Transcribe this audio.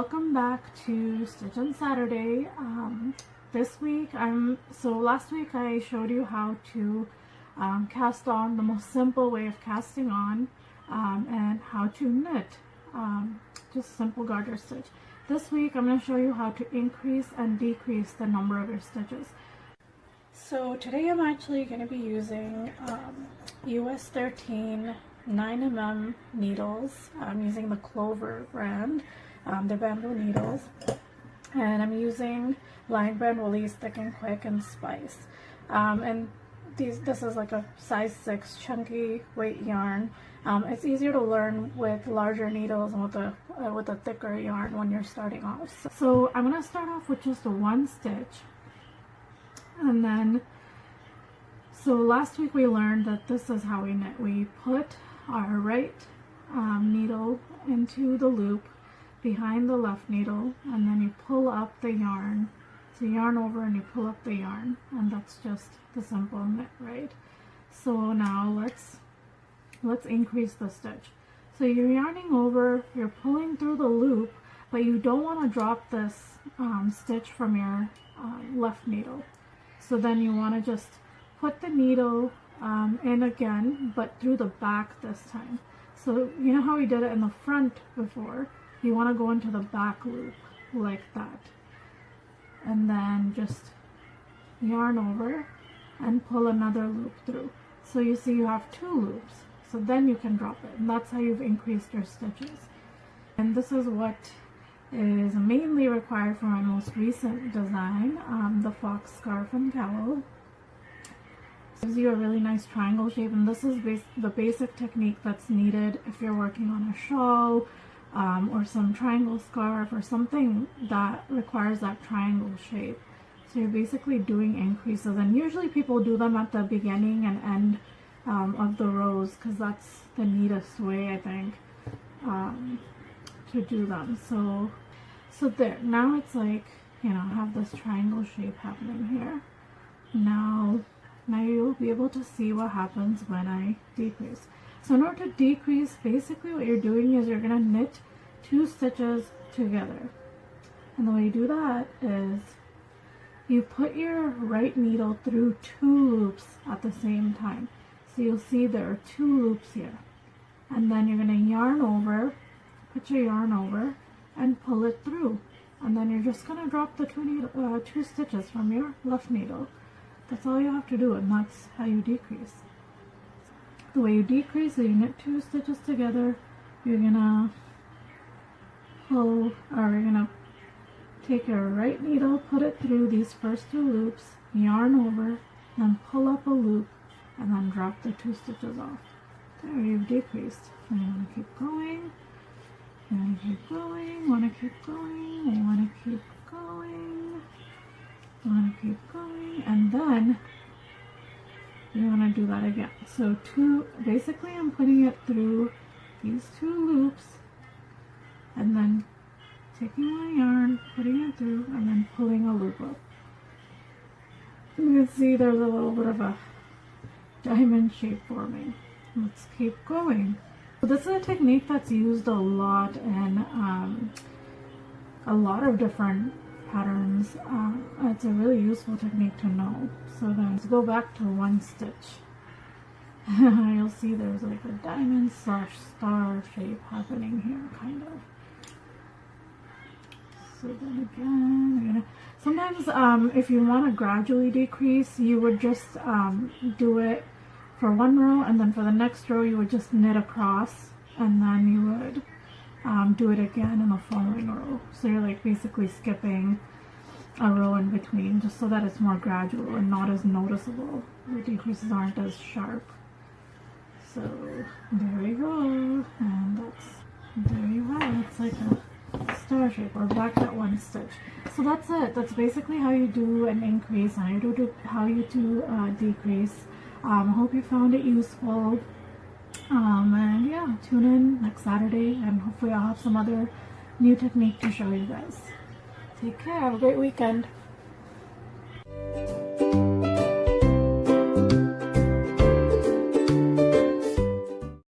welcome back to Stitch on Saturday. This week last week I showed you how to cast on, the most simple way of casting on, and how to knit, just simple garter stitch. This week I'm going to show you how to increase and decrease the number of your stitches. So today I'm actually going to be using US 13 9mm needles. I'm using the Clover brand. They're bamboo needles, and I'm using Line Brand Woolies Thick and Quick and Spice. And this is like a size 6 chunky weight yarn. It's easier to learn with larger needles and with a thicker yarn when you're starting off. So I'm gonna start off with just one stitch, and then last week we learned that this is how we knit. We put our right needle into the loop behind the left needle, and then you pull up the yarn. So yarn over and you pull up the yarn, and that's just the simple knit, right? So now let's increase the stitch. So you're yarning over, you're pulling through the loop, but you don't want to drop this stitch from your left needle. So then you want to just put the needle in again, but through the back this time. So you know how we did it in the front before? You want to go into the back loop like that, and then just yarn over and pull another loop through. So you see you have 2 loops, so then you can drop it, and that's how you've increased your stitches. And this is what is mainly required for my most recent design, the Fox scarf and cowl. Gives you a really nice triangle shape, and this is the basic technique that's needed if you're working on a shawl or some triangle scarf or something that requires that triangle shape. So you're basically doing increases, and usually people do them at the beginning and end of the rows, because that's the neatest way, I think, to do them. So there, now it's like, you know, I have this triangle shape happening here. Now you'll be able to see what happens when I decrease. So in order to decrease, basically what you're doing is you're going to knit 2 stitches together. And the way you do that is you put your right needle through 2 loops at the same time. So you'll see there are 2 loops here. And then you're going to yarn over, put your yarn over, and pull it through. And then you're just going to drop the 2 stitches from your left needle. That's all you have to do, and that's how you decrease. The way you decrease is you knit 2 stitches together. You're gonna pull, or you're gonna take your right needle, put it through these first 2 loops, yarn over, then pull up a loop, and then drop the 2 stitches off. There, you've decreased. And you want to keep going. You want to keep going. Want to keep going. You want to keep going. You want to keep going, and then you want to do that again. So basically I'm putting it through these 2 loops, and then taking my yarn, putting it through, and then pulling a loop up. You can see there's a little bit of a diamond shape forming. Let's keep going. So this is a technique that's used a lot in a lot of different patterns. It's a really useful technique to know. So then let's go back to 1 stitch. You'll see there's like a diamond / star shape happening here, kind of. So then again, sometimes if you want to gradually decrease, you would just do it for 1 row, and then for the next row you would just knit across, and then you would do it again in the following row. So you're like basically skipping a row in between, just so that it's more gradual and not as noticeable. The decreases aren't as sharp. So there we go, and there you have it. It's like a star shape. We're back at 1 stitch. So that's it. That's basically how you do an increase and how you do decrease. I hope you found it useful. And yeah, tune in next Saturday, and hopefully I'll have some other new technique to show you guys. Take care. Have a great weekend.